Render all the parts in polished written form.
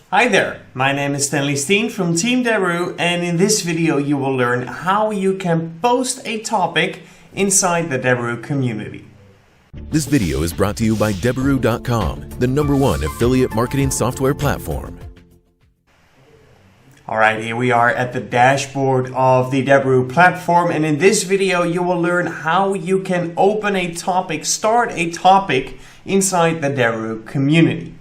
Hi there, my name is Stanley Steen from Team Deberoo, and in this video you will learn how you can post a topic inside the Deberoo community. This video is brought to you by Deberoo.com, the #1 affiliate marketing software platform. Alright, here we are at the dashboard of the Deberoo platform, and in this video you will learn how you can open a topic, start a topic inside the Deberoo community.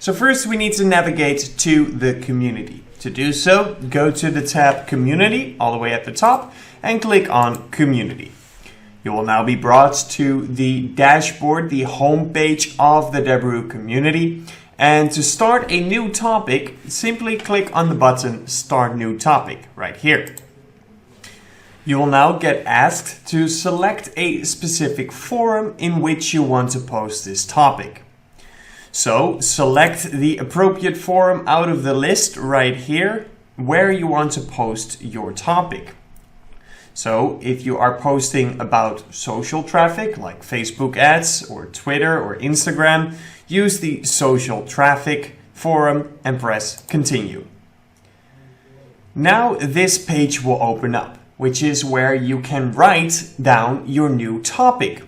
So first we need to navigate to the community. To do so, go to the tab Community all the way at the top and click on Community. You will now be brought to the dashboard, the home page of the Deberoo community. And to start a new topic, simply click on the button Start New Topic right here. You will now get asked to select a specific forum in which you want to post this topic. So select the appropriate forum out of the list right here where you want to post your topic. So if you are posting about social traffic like Facebook ads or Twitter or Instagram, use the social traffic forum and press continue. Now this page will open up, which is where you can write down your new topic.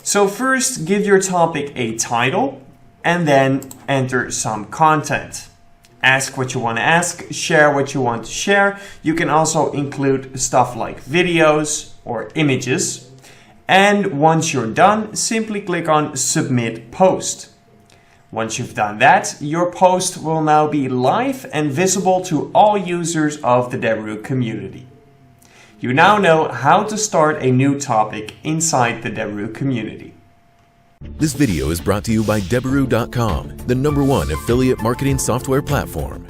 So first give your topic a title and then enter some content. Ask what you want to ask, share what you want to share. You can also include stuff like videos or images. And once you're done, simply click on Submit Post. Once you've done that, your post will now be live and visible to all users of the Deberoo community. You now know how to start a new topic inside the Deberoo community. This video is brought to you by Deberoo.com, the #1 affiliate marketing software platform.